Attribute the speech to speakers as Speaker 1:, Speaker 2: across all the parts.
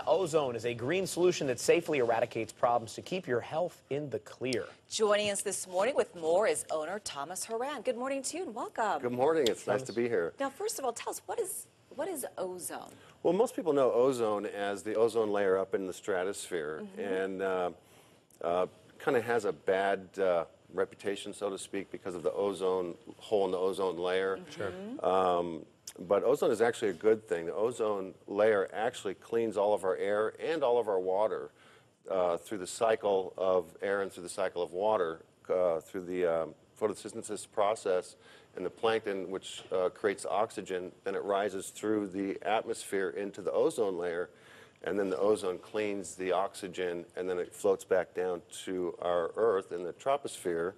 Speaker 1: Ozone is a green solution that safely eradicates problems to keep your health in the clear.
Speaker 2: Joining us this morning with more is owner Thomas Horan. Good morning to you and welcome.
Speaker 3: Good morning. It's nice to be here.
Speaker 2: Now, first of all, tell us, what is ozone?
Speaker 3: Well, most people know ozone as the ozone layer up in the stratosphere, and kind of has a bad reputation, so to speak, because of the ozone hole in the ozone layer.
Speaker 1: Sure.
Speaker 3: But ozone is actually a good thing. The ozone layer actually cleans all of our air and all of our water through the cycle of air and through the cycle of water, through the photosynthesis process and the plankton, which creates oxygen. Then it rises through the atmosphere into the ozone layer, and then the ozone cleans the oxygen, and then it floats back down to our Earth in the troposphere,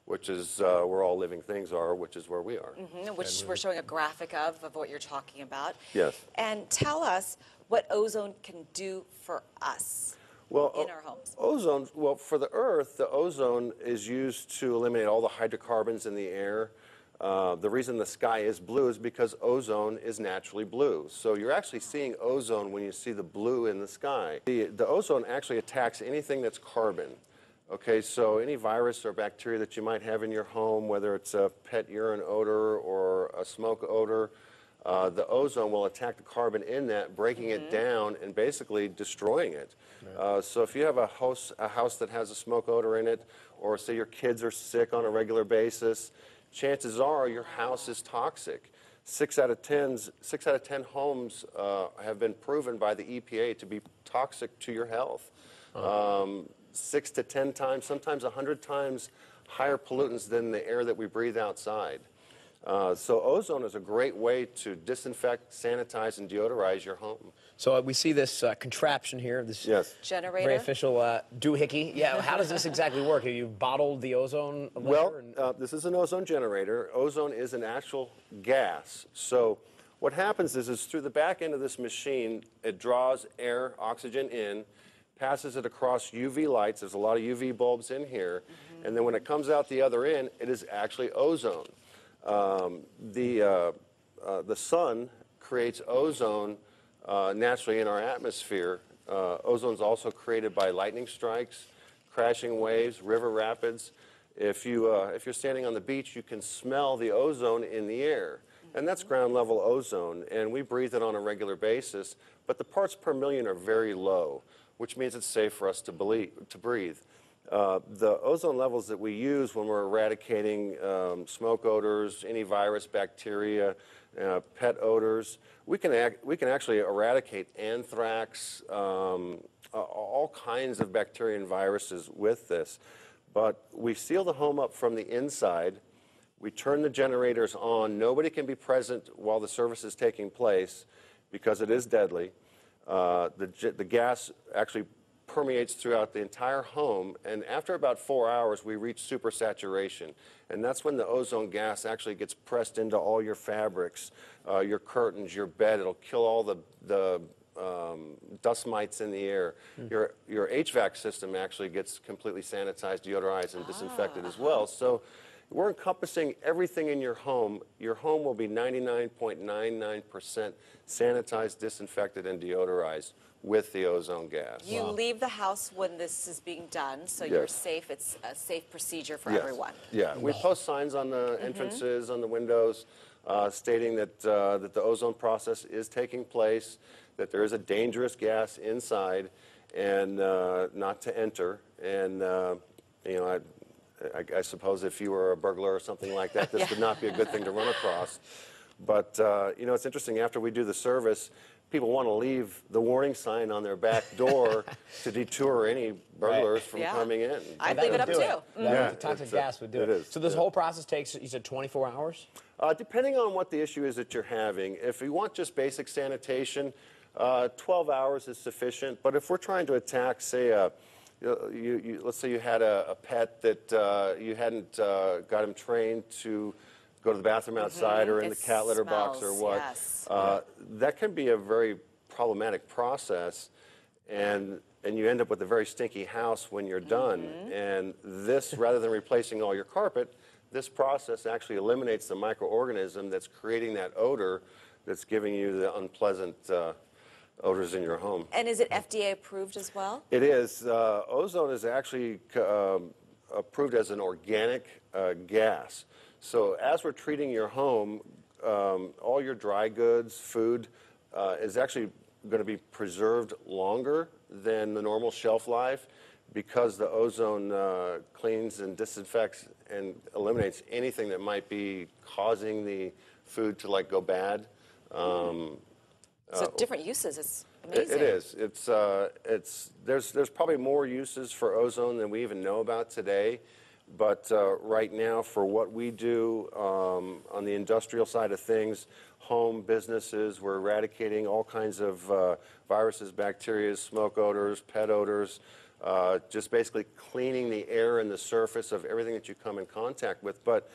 Speaker 3: which is where all living things are, which is where we are.
Speaker 2: Which we're showing a graphic of what you're talking about.
Speaker 3: Yes.
Speaker 2: And tell us what ozone can do for us in our homes.
Speaker 3: Ozone, well, for the Earth, the ozone is used to eliminate all the hydrocarbons in the air. The reason the sky is blue is because ozone is naturally blue. So you're actually seeing ozone when you see the blue in the sky. The ozone actually attacks anything that's carbon. Okay, so any virus or bacteria that you might have in your home, whether it's a pet urine odor or a smoke odor, the ozone will attack the carbon in that, breaking it down and basically destroying it. So if you have a house that has a smoke odor in it, or say your kids are sick on a regular basis, chances are your house is toxic. 6 out of 10 homes have been proven by the EPA to be toxic to your health. 6 to 10 times, sometimes 100 times higher pollutants than the air that we breathe outside. So ozone is a great way to disinfect, sanitize, and deodorize your home.
Speaker 1: So we see this contraption here, this
Speaker 2: generator,
Speaker 1: very official doohickey. Yeah, how does this exactly work? Have you bottled the ozone layer?
Speaker 3: Well, this is an ozone generator. Ozone is an actual gas. So what happens is through the back end of this machine, it draws air, oxygen in, passes it across UV lights. There's a lot of UV bulbs in here. And then when it comes out the other end, it is actually ozone. The sun creates ozone naturally in our atmosphere. Ozone's also created by lightning strikes, crashing waves, river rapids. If you're standing on the beach, you can smell the ozone in the air. And that's ground level ozone, and we breathe it on a regular basis, but the parts per million are very low, which means it's safe for us to breathe. The ozone levels that we use when we're eradicating smoke odors, any virus, bacteria, pet odors, we can actually eradicate anthrax, all kinds of bacteria and viruses with this. But we seal the home up from the inside. We turn the generators on. Nobody can be present while the service is taking place because it is deadly. The gas actually permeates throughout the entire home, and after about 4 hours we reach supersaturation, and that's when the ozone gas actually gets pressed into all your fabrics, your curtains, your bed. It'll kill all the dust mites in the air. Your HVAC system actually gets completely sanitized, deodorized, and disinfected as well. So we're encompassing everything in your home. Your home will be 99.99% sanitized, disinfected, and deodorized with the ozone gas.
Speaker 2: You leave the house when this is being done, so you're safe. It's a safe procedure for everyone.
Speaker 3: Yeah, we post signs on the entrances, on the windows, stating that the ozone process is taking place, that there is a dangerous gas inside, and not to enter. And you know, I suppose if you were a burglar or something like that, this would not be a good thing to run across. But, you know, it's interesting, after we do the service, people want to leave the warning sign on their back door to deter any burglars from coming in.
Speaker 2: I'd leave it up too.
Speaker 1: The toxic gas would do it. So this whole process takes, you said, 24 hours?
Speaker 3: Depending on what the issue is that you're having. If you want just basic sanitation, 12 hours is sufficient. But if we're trying to attack, say, let's say you had a pet that you hadn't got him trained to go to the bathroom outside or in the cat litter box or what, that can be a very problematic process, and you end up with a very stinky house when you're done. And this, rather than replacing all your carpet, this process actually eliminates the microorganism that's creating that odor that's giving you the unpleasant odors in your home.
Speaker 2: And is it FDA approved as well?
Speaker 3: It is. Ozone is actually approved as an organic gas. So as we're treating your home, all your dry goods, food, is actually going to be preserved longer than the normal shelf life because the ozone cleans and disinfects and eliminates anything that might be causing the food to go bad.
Speaker 2: So different uses. It's amazing.
Speaker 3: It is. There's probably more uses for ozone than we even know about today. But right now, for what we do on the industrial side of things, home businesses, we're eradicating all kinds of viruses, bacteria, smoke odors, pet odors, just basically cleaning the air and the surface of everything that you come in contact with. But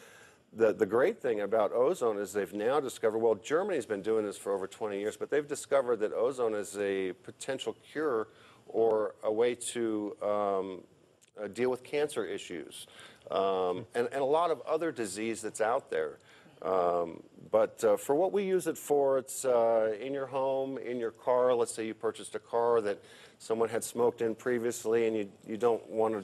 Speaker 3: the great thing about ozone is they've now discovered, well, Germany's been doing this for over 20 years, but they've discovered that ozone is a potential cure or a way to deal with cancer issues and a lot of other disease that's out there. But for what we use it for, it's in your home, in your car. Let's say you purchased a car that someone had smoked in previously and you don't want to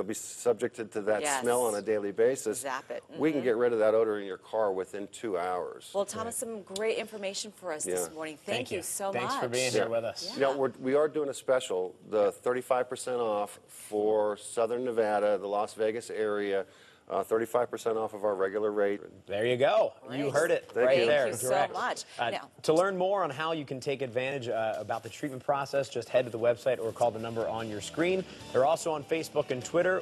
Speaker 3: be subjected to that smell on a daily basis.
Speaker 2: Zap it.
Speaker 3: We can get rid of that odor in your car within 2 hours.
Speaker 2: Well, Thomas, some great information for us this morning. Thank you so much.
Speaker 1: Thanks for being here with us.
Speaker 3: Yeah. We are doing a special, the 35% off for Southern Nevada, the Las Vegas area. 35% off of our regular rate.
Speaker 1: There you go.
Speaker 2: Great.
Speaker 1: You heard it
Speaker 3: Thank
Speaker 1: right
Speaker 3: you.
Speaker 1: there.
Speaker 2: Thank you
Speaker 1: direct.
Speaker 2: so much.
Speaker 1: To learn more on how you can take advantage about the treatment process, just head to the website or call the number on your screen. They're also on Facebook and Twitter.